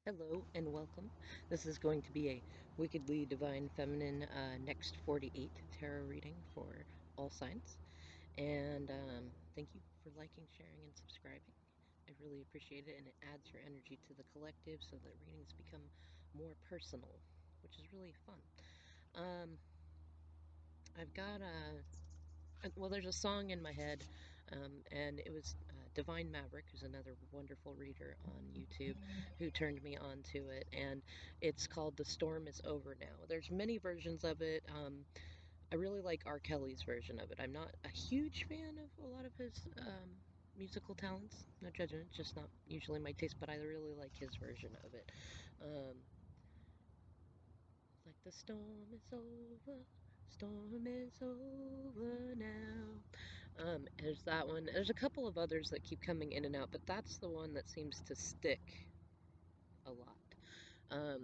Hello and welcome. This is going to be a Wickedly Divine Feminine next 48 tarot reading for all signs. And thank you for liking, sharing, and subscribing. I really appreciate it, and it adds your energy to the collective so that readings become more personal, which is really fun. Um, I've got well, there's a song in my head, and it was Divine Maverick, who's another wonderful reader on YouTube, who turned me on to it, and it's called "The Storm Is Over Now." There's many versions of it. I really like R. Kelly's version of it. I'm not a huge fan of a lot of his musical talents. No judgment, just not usually my taste, but I really like his version of it. Um, like the storm is over, storm is over now. There's that one. There's a couple of others that keep coming in and out, but that's the one that seems to stick a lot. Um,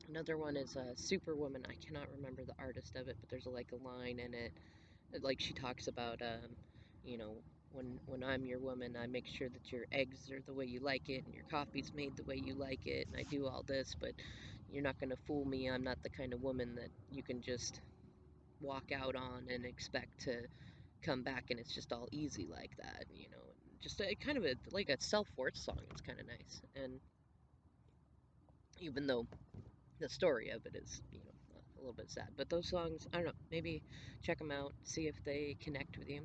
Another one is Superwoman. I cannot remember the artist of it, but there's like a line in it, like she talks about, you know, when I'm your woman, I make sure that your eggs are the way you like it, and your coffee's made the way you like it, and I do all this, but you're not gonna fool me. I'm not the kind of woman that you can just walk out on and expect to come back and it's just all easy like that, just kind of like a self-worth song. It's kind of nice, and even though the story of it is, a little bit sad, but those songs, I don't know, maybe check them out, see if they connect with you.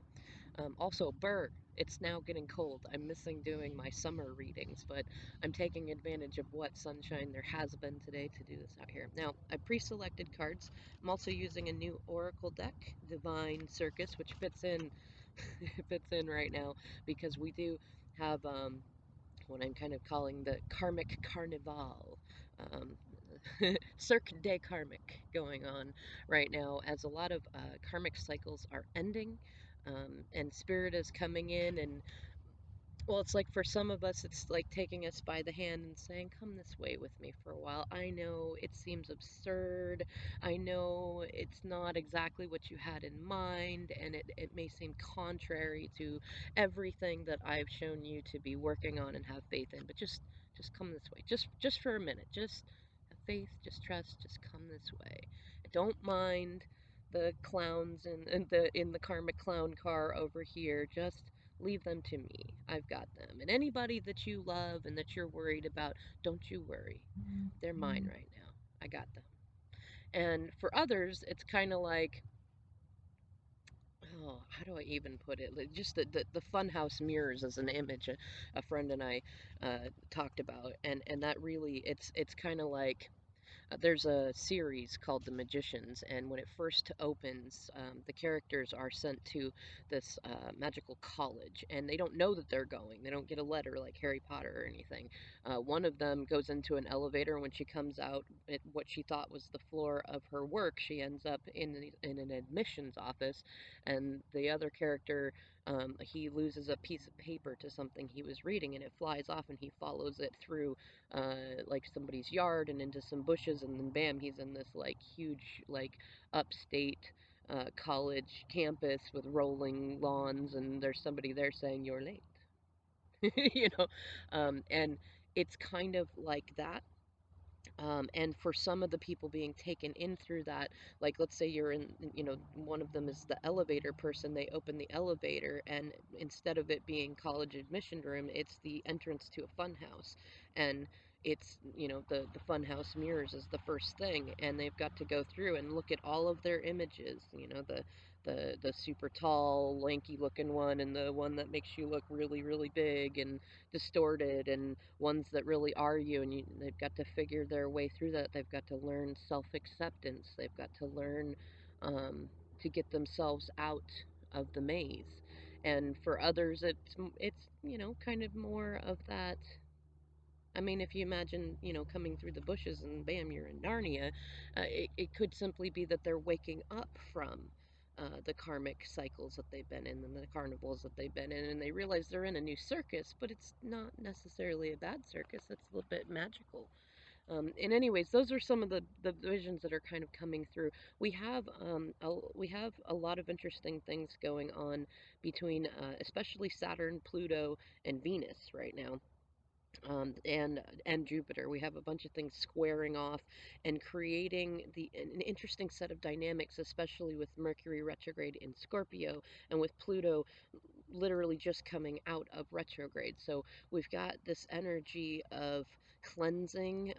Also, Burr, it's now getting cold. I'm missing doing my summer readings, but I'm taking advantage of what sunshine there has been today to do this out here. Now, I pre-selected cards. I'm also using a new Oracle deck, Divine Circus, which fits in fits in right now because we do have what I'm kind of calling the Karmic Karnival, um, Cirque de Karmic going on right now, as a lot of karmic cycles are ending, and Spirit is coming in. And well, it's like for some of us, it's like taking us by the hand and saying, "Come this way with me for a while." I know it seems absurd. I know it's not exactly what you had in mind, and it may seem contrary to everything that I've shown you to be working on and have faith in. But just come this way. Just for a minute. Just have faith, just trust, just come this way. Don't mind the clowns in the karmic clown car over here. Just leave them to me. I've got them. And anybody that you love and that you're worried about, don't you worry. They're mine right now. I got them. And for others, it's kind of like, oh, how do I even put it? Like just the funhouse mirrors as an image a friend and I talked about. And that really, it's kind of like, there's a series called The Magicians, and when it first opens, the characters are sent to this magical college, and they don't know that they're going. They don't get a letter like Harry Potter or anything. One of them goes into an elevator, and when she comes out at what she thought was the floor of her work, she ends up in an admissions office, and the other character, he loses a piece of paper to something he was reading, and it flies off, and he follows it through like somebody's yard and into some bushes, and then bam, he's in this like huge, like upstate college campus with rolling lawns, and there's somebody there saying, "You're late." you know, and it's kind of like that. And for some of the people being taken in through that, like let's say you're in, one of them is the elevator person, they open the elevator, and instead of it being college admission room, it's the entrance to a fun house. And it's, the fun house mirrors is the first thing, and they've got to go through and look at all of their images, the super tall, lanky looking one, and the one that makes you look really, really big and distorted, and ones that really are you, and they've got to figure their way through that. They've got to learn self-acceptance. They've got to learn to get themselves out of the maze. And for others, it's kind of more of that. I mean, if you imagine, coming through the bushes and bam, you're in Narnia, it could simply be that they're waking up from the karmic cycles that they've been in and the carnivals that they've been in, and they realize they're in a new circus, but it's not necessarily a bad circus. It's a little bit magical. And anyways, those are some of the visions that are kind of coming through. We have a lot of interesting things going on between, especially Saturn, Pluto, and Venus right now. and Jupiter. We have a bunch of things squaring off and creating an interesting set of dynamics, especially with Mercury retrograde in Scorpio and with Pluto literally just coming out of retrograde. So we've got this energy of cleansing,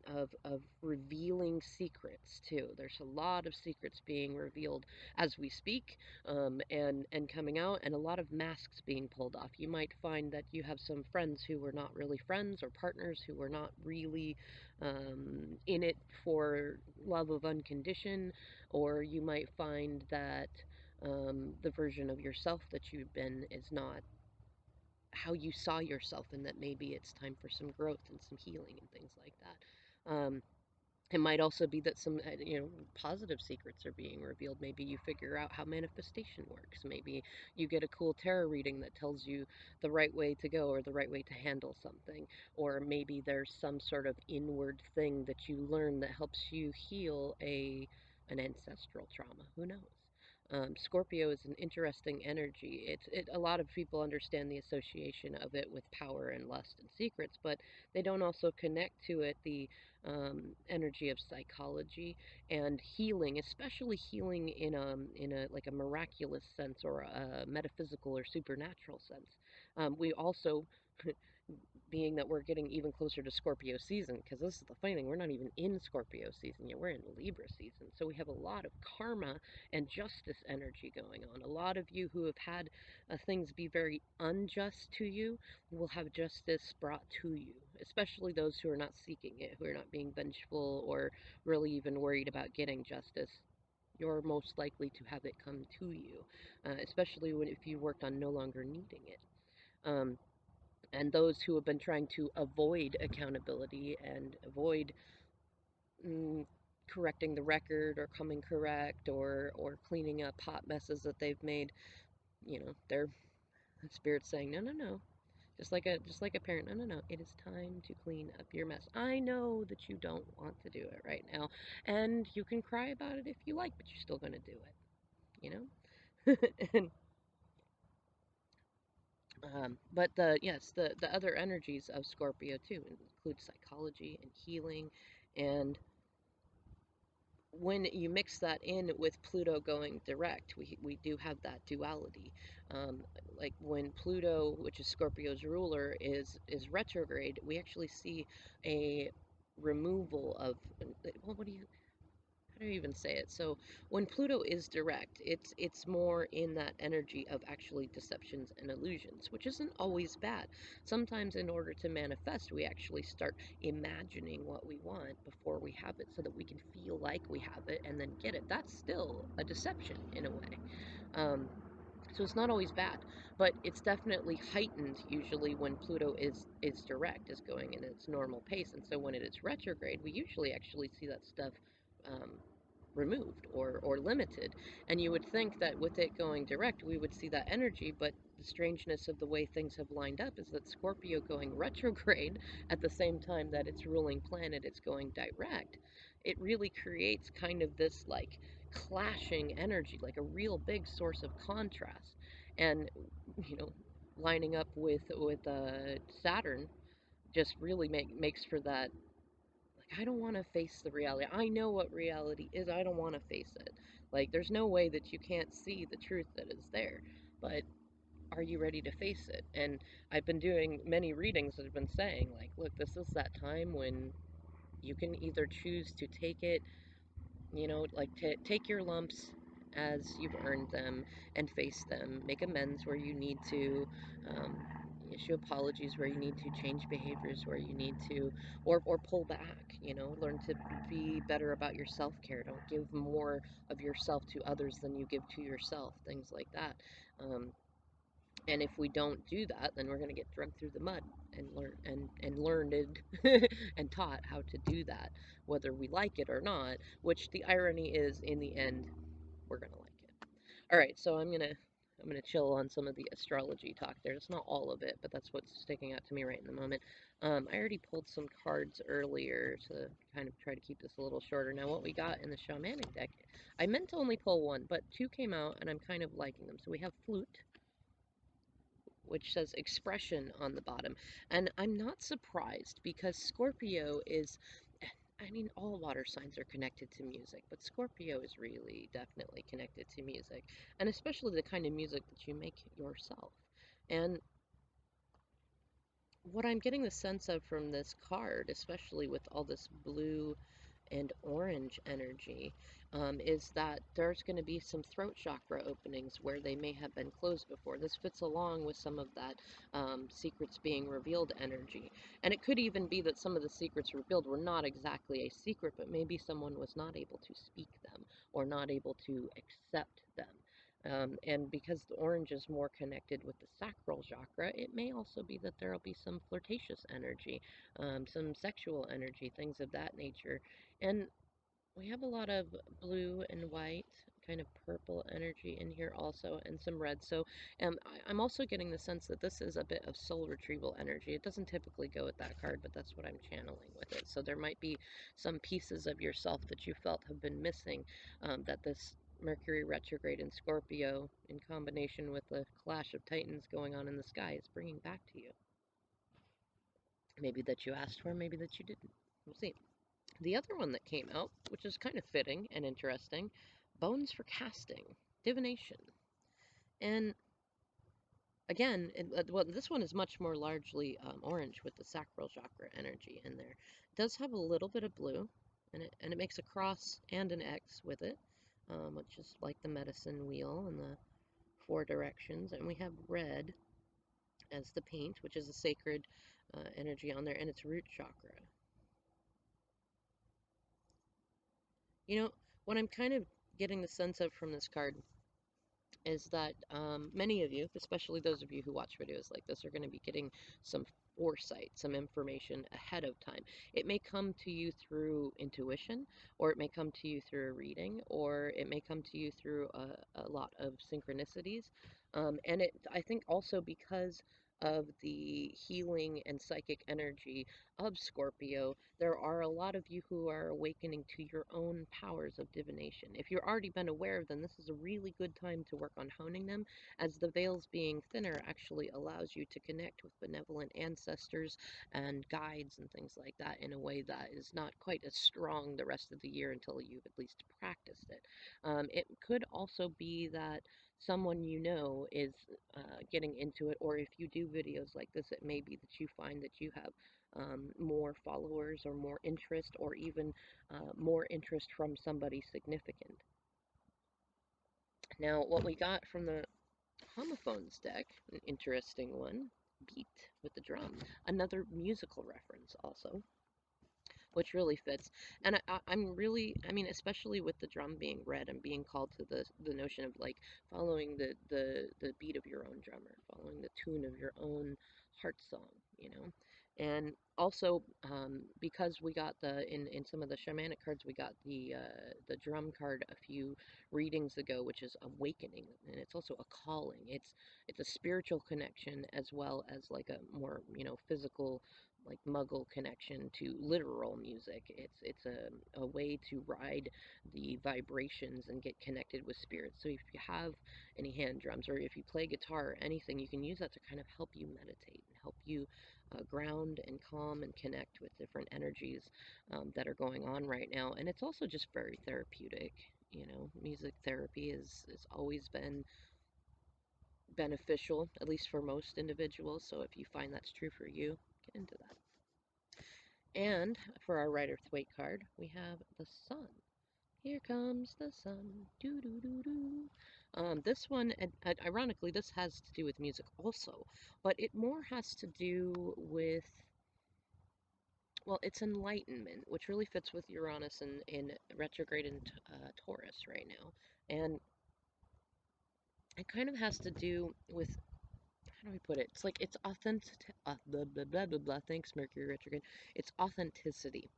of revealing secrets too. There's a lot of secrets being revealed as we speak, and coming out, and a lot of masks being pulled off. You might find that you have some friends who were not really friends, or partners who were not really in it for love of unconditioned, or you might find that the version of yourself that you've been is not how you saw yourself, and that maybe it's time for some growth and some healing and things like that. It might also be that some, positive secrets are being revealed. Maybe you figure out how manifestation works. Maybe you get a cool tarot reading that tells you the right way to go or the right way to handle something. Or maybe there's some sort of inward thing that you learn that helps you heal an ancestral trauma. Who knows? Scorpio is an interesting energy. A lot of people understand the association of it with power and lust and secrets, but they don't also connect to it the energy of psychology and healing, especially healing in a like a miraculous sense or a metaphysical or supernatural sense. We also being that we're getting even closer to Scorpio season, because this is the funny thing, we're not even in Scorpio season yet, we're in Libra season. So we have a lot of karma and justice energy going on. A lot of you who have had things be very unjust to you will have justice brought to you, especially those who are not seeking it, who are not being vengeful or really even worried about getting justice. You're most likely to have it come to you, especially if you worked on no longer needing it. Um, and those who have been trying to avoid accountability and avoid mm, correcting the record or coming correct or cleaning up hot messes that they've made, their spirit's saying, no, no, no. Just like a parent, no, no, no. It is time to clean up your mess. I know that you don't want to do it right now, and you can cry about it if you like, but you're still going to do it, you know. and but the other energies of Scorpio too include psychology and healing, and when you mix that in with Pluto going direct, we do have that duality. Um, like when Pluto, which is Scorpio's ruler, is retrograde, we actually see a removal of, well, how do you even say it? So when Pluto is direct, it's more in that energy of actually deceptions and illusions, which isn't always bad. Sometimes in order to manifest, we actually start imagining what we want before we have it so that we can feel like we have it and then get it. That's still a deception in a way. Um, so it's not always bad, but it's definitely heightened usually when Pluto is direct, is going in its normal pace. And so when it is retrograde, we usually actually see that stuff um, removed or limited. And you would think that with it going direct, we would see that energy, but the strangeness of the way things have lined up is that Scorpio going retrograde at the same time that its ruling planet is going direct, it really creates kind of this like clashing energy, like a real big source of contrast. And you know, lining up with Saturn just really makes for that. Like, I don't want to face the reality. I know what reality is. I don't want to face it. Like, there's no way that you can't see the truth that is there. But are you ready to face it? And I've been doing many readings that have been saying, like, look, this is that time when you can either choose to take it, like take your lumps as you've earned them and face them, make amends where you need to, um, issue apologies where you need to, change behaviors where you need to, or pull back, learn to be better about your self-care. Don't give more of yourself to others than you give to yourself, things like that. And if we don't do that, then we're going to get drugged through the mud and learned and taught how to do that, whether we like it or not. Which the irony is, in the end, we're going to like it. All right, so I'm gonna chill on some of the astrology talk there. It's not all of it, but that's what's sticking out to me right in the moment. I already pulled some cards earlier to kind of try to keep this a little shorter. Now, what we got in the shamanic deck, I meant to only pull one, but two came out, and I'm kind of liking them. So we have flute. which says expression on the bottom. And I'm not surprised because Scorpio is, I mean, all water signs are connected to music, but Scorpio is really definitely connected to music, and especially the kind of music that you make yourself. And what I'm getting the sense of from this card, especially with all this blue and orange energy, is that there's going to be some throat chakra openings where they may have been closed before. This fits along with some of that secrets being revealed energy. And it could even be that some of the secrets revealed were not exactly a secret, but maybe someone was not able to speak them or not able to accept them. And because the orange is more connected with the sacral chakra, it may also be that there will be some flirtatious energy, some sexual energy, things of that nature. And we have a lot of blue and white, kind of purple energy in here also, and some red. So I'm also getting the sense that this is a bit of soul retrieval energy. It doesn't typically go with that card, but that's what I'm channeling with it. So there might be some pieces of yourself that you felt have been missing, that this Mercury retrograde in Scorpio, in combination with the clash of titans going on in the sky, is bringing back to you. Maybe that you asked for, maybe that you didn't. We'll see. The other one that came out, which is kind of fitting and interesting, Bones for Casting, Divination. And again, well, this one is much more largely orange with the sacral chakra energy in there. It does have a little bit of blue, and it makes a cross and an X with it, which is like the medicine wheel and the four directions. And we have red as the paint, which is a sacred energy on there, and it's root chakra. You know, what I'm kind of getting the sense of from this card is that many of you, especially those of you who watch videos like this, are going to be getting some foresight, some information ahead of time. It may come to you through intuition, or it may come to you through a reading, or it may come to you through a lot of synchronicities. And I think also because of the healing and psychic energy of Scorpio, there are a lot of you who are awakening to your own powers of divination. If you've already been aware of them, this is a really good time to work on honing them, as the veils being thinner actually allows you to connect with benevolent ancestors and guides and things like that in a way that is not quite as strong the rest of the year until you've at least practiced it. It could also be that someone you know is getting into it, or if you do videos like this, it may be that you find that you have more followers or more interest, or even more interest from somebody significant. Now, what we got from the homophones deck, an interesting one, Beat with the drum, another musical reference also, which really fits. And I'm really, I mean, especially with the drum being red and being called to the notion of like following the beat of your own drummer, following the tune of your own heart song, you know. And also, because we got in some of the shamanic cards, we got the drum card a few readings ago, which is awakening, and it's also a calling. It's a spiritual connection as well as like a more, you know, physical, like muggle connection to literal music. It's a way to ride the vibrations and get connected with spirits. So if you have any hand drums, or if you play guitar or anything, you can use that to kind of help you meditate and help you ground and calm and connect with different energies that are going on right now. And it's also just very therapeutic. You know, music therapy is always been beneficial, at least for most individuals. So if you find that's true for you, get into that. And for our Rider-Waite card, we have the sun. Here comes the sun. Doo doo doo doo. This one, ironically, this has to do with music also, but it more has to do with, well, it's enlightenment, which really fits with Uranus in retrograde in Taurus right now. And it kind of has to do with, how do we put it? It's like it's authentic. Blah, blah, blah, blah, blah. Thanks, Mercury retrograde. It's authenticity.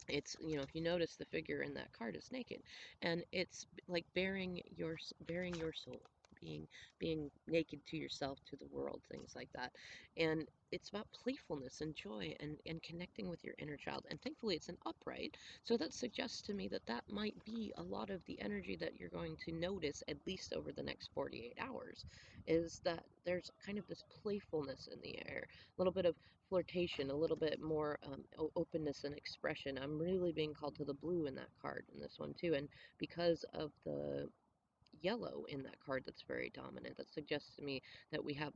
It's, you know, if you notice, the figure in that card is naked, and it's like bearing your soul, being naked to yourself, to the world, things like that. And it's about playfulness and joy and connecting with your inner child. And thankfully, it's an upright. So that suggests to me that that might be a lot of the energy that you're going to notice, at least over the next 48 hours, is that there's kind of this playfulness in the air, a little bit of flirtation, a little bit more openness and expression. I'm really being called to the blue in that card in this one too. And because of the yellow in that card that's very dominant. That suggests to me that we have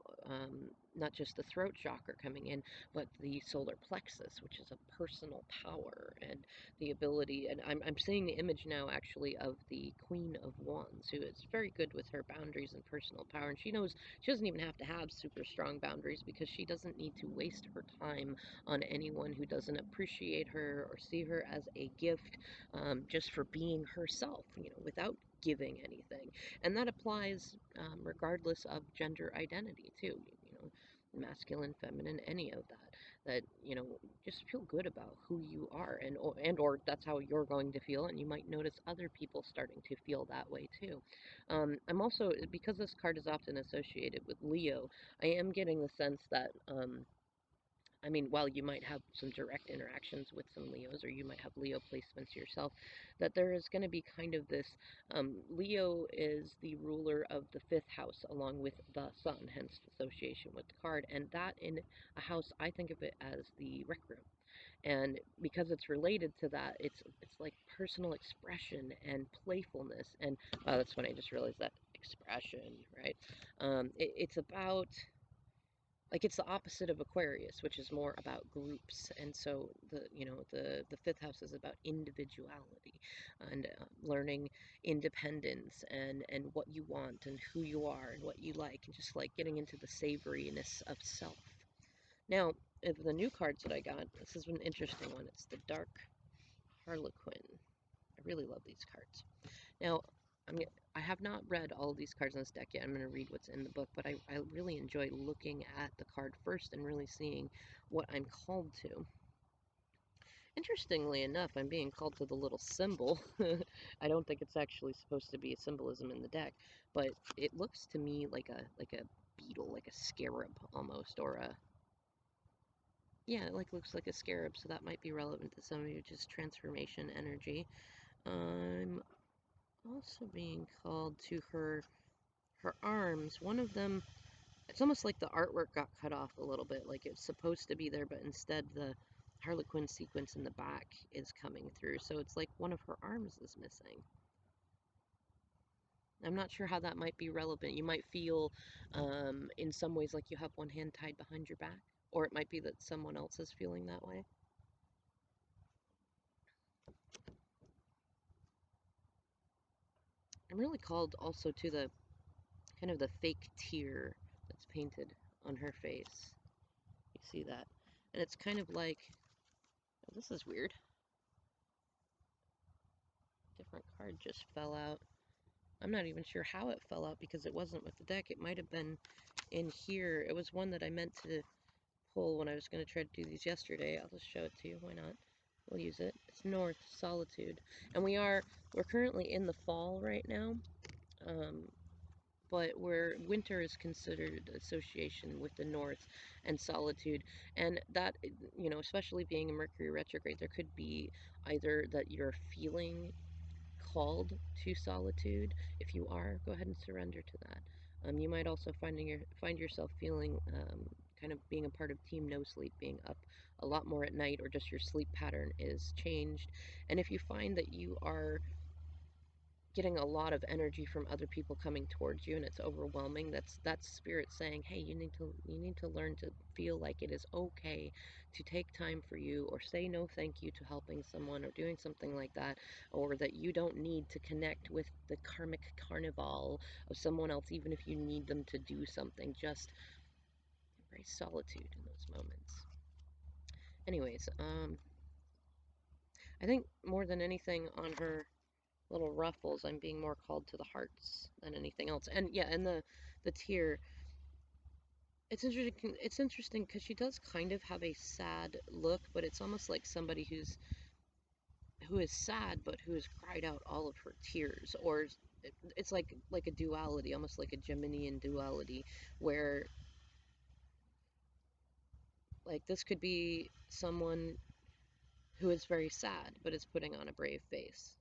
not just the throat chakra coming in, but the solar plexus, which is a personal power and the ability. And I'm seeing the image now actually of the Queen of Wands, who is very good with her boundaries and personal power. And she knows she doesn't even have to have super strong boundaries because she doesn't need to waste her time on anyone who doesn't appreciate her or see her as a gift, just for being herself, without giving anything. And that applies regardless of gender identity too, masculine, feminine, any of that. That, just feel good about who you are, and or that's how you're going to feel, and you might notice other people starting to feel that way too. I'm also, because this card is often associated with Leo, I am getting the sense that I mean, while you might have some direct interactions with some Leos, or you might have Leo placements yourself, that there is going to be kind of this. Leo is the ruler of the fifth house, along with the sun, hence the association with the card. And that in a house, I think of it as the rec room. And because it's related to that, it's like personal expression and playfulness. And wow, that's when I just realized that expression, right? It's about, like, it's the opposite of Aquarius, which is more about groups. And so the fifth house is about individuality and learning independence and what you want and who you are and what you like, and just like getting into the savoriness of self. Now, of the new cards that I got, this is an interesting one. It's the Dark Harlequin. I really love these cards. Now, I have not read all of these cards in this deck yet. I'm going to read what's in the book, but I really enjoy looking at the card first and really seeing what I'm called to. Interestingly enough, I'm being called to the little symbol. I don't think it's actually supposed to be a symbolism in the deck, but it looks to me like a beetle, like a scarab almost, or a, yeah, it looks like a scarab, so that might be relevant to some of you, just transformation energy. I'm also being called to her arms. One of them, it's almost like the artwork got cut off a little bit, like it's supposed to be there, but instead the Harlequin sequence in the back is coming through. So it's like one of her arms is missing. I'm not sure how that might be relevant. You might feel in some ways like you have one hand tied behind your back, or it might be that someone else is feeling that way. I'm really called also to the kind of the fake tear that's painted on her face. You see that? And it's kind of like, oh, this is weird. Different card just fell out. I'm not even sure how it fell out because it wasn't with the deck. It might have been in here. It was one that I meant to pull when I was going to try to do these yesterday. I'll just show it to you. Why not? We'll use it. It's North, Solitude. And we're currently in the fall right now. But where winter is considered association with the north and solitude, and that, especially being a Mercury retrograde, there could be either that you're feeling called to solitude. If you are, go ahead and surrender to that. You might also find yourself feeling kind of being a part of Team No Sleep, being up a lot more at night, or just your sleep pattern is changed. And if you find that you are getting a lot of energy from other people coming towards you and it's overwhelming, that's spirit saying, hey, you need to learn to feel like it is okay to take time for you, or say no thank you to helping someone or doing something like that, or that you don't need to connect with the karmic carnival of someone else, even if you need them to do something. Just embrace solitude in those moments. Anyways, I think more than anything on her little ruffles, I'm being more called to the hearts than anything else. And yeah, and the tear, it's interesting because she does kind of have a sad look, but it's almost like somebody who is sad but who has cried out all of her tears, or it's like a duality, almost like a Geminian duality, where like this could be someone who is very sad but is putting on a brave face.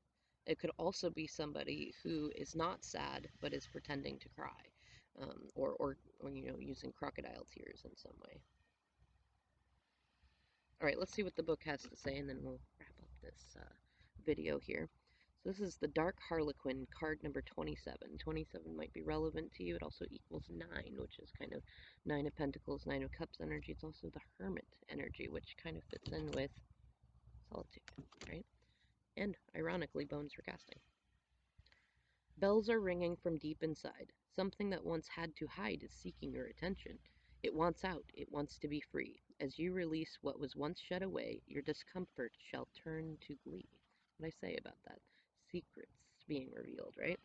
It could also be somebody who is not sad but is pretending to cry, or using crocodile tears in some way. All right, let's see what the book has to say, and then we'll wrap up this video here. So this is the Dark Harlequin, card number 27. 27 might be relevant to you. It also equals 9, which is kind of 9 of Pentacles, 9 of Cups energy. It's also the Hermit energy, which kind of fits in with solitude, right? And, ironically, bones for casting. Bells are ringing from deep inside. Something that once had to hide is seeking your attention. It wants out. It wants to be free. As you release what was once shut away, your discomfort shall turn to glee. What I say about that? Secrets being revealed, right?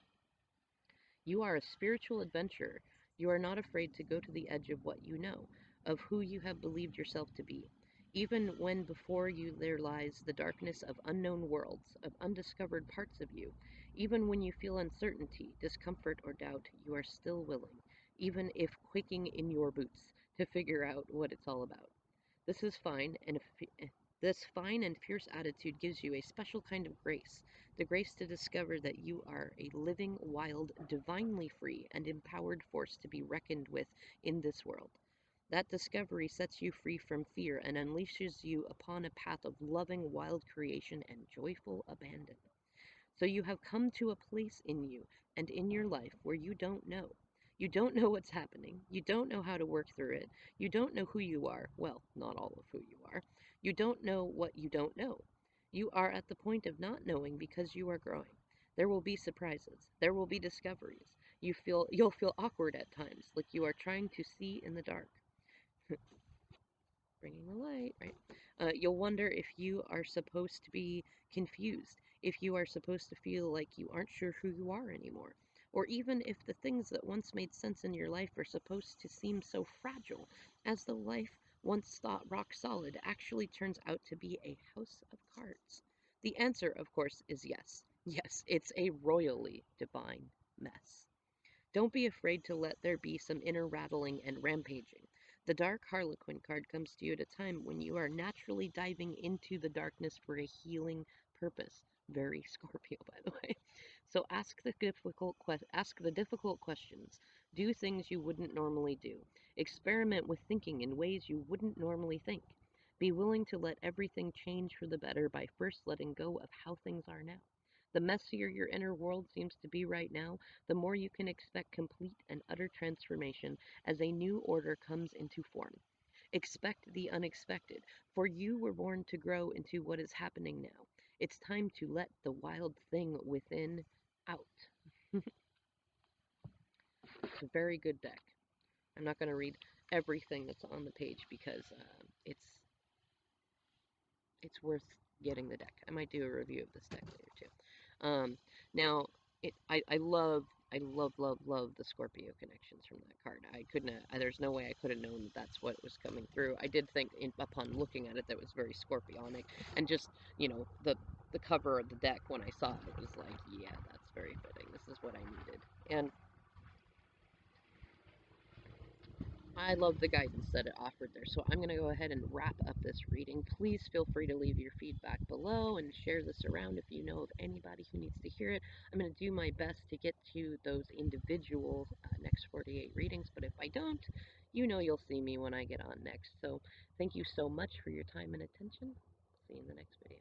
You are a spiritual adventurer. You are not afraid to go to the edge of what you know, of who you have believed yourself to be. Even when before you there lies the darkness of unknown worlds, of undiscovered parts of you, even when you feel uncertainty, discomfort, or doubt, you are still willing, even if quaking in your boots, to figure out what it's all about. This is fine, and this fine and fierce attitude gives you a special kind of grace, the grace to discover that you are a living, wild, divinely free, and empowered force to be reckoned with in this world. That discovery sets you free from fear and unleashes you upon a path of loving, wild creation and joyful abandon. So you have come to a place in you and in your life where you don't know. You don't know what's happening. You don't know how to work through it. You don't know who you are. Well, not all of who you are. You don't know what you don't know. You are at the point of not knowing because you are growing. There will be surprises. There will be discoveries. You'll feel awkward at times, like you are trying to see in the dark. Bringing the light, right? You'll wonder if you are supposed to be confused, if you are supposed to feel like you aren't sure who you are anymore, or even if the things that once made sense in your life are supposed to seem so fragile, as though life once thought rock solid actually turns out to be a house of cards. The answer, of course, is yes. Yes, it's a royally divine mess. Don't be afraid to let there be some inner rattling and rampaging. The Dark Harlequin card comes to you at a time when you are naturally diving into the darkness for a healing purpose. Very Scorpio, by the way. So ask the difficult questions. Do things you wouldn't normally do. Experiment with thinking in ways you wouldn't normally think. Be willing to let everything change for the better by first letting go of how things are now. The messier your inner world seems to be right now, the more you can expect complete and utter transformation as a new order comes into form. Expect the unexpected, for you were born to grow into what is happening now. It's time to let the wild thing within out. It's a very good deck. I'm not going to read everything that's on the page because it's worth getting the deck. I might do a review of this deck later too. Now, I love the Scorpio connections from that card. I couldn't have, there's no way I could have known that that's what was coming through. I did think upon looking at it that it was very Scorpionic, and just, the cover of the deck when I saw it, it was like, yeah, that's very fitting. This is what I needed. And I love the guidance that it offered there. So I'm going to go ahead and wrap up this reading. Please feel free to leave your feedback below and share this around if you know of anybody who needs to hear it. I'm going to do my best to get to those individual next 48 readings, but if I don't, you'll see me when I get on next. So thank you so much for your time and attention. See you in the next video.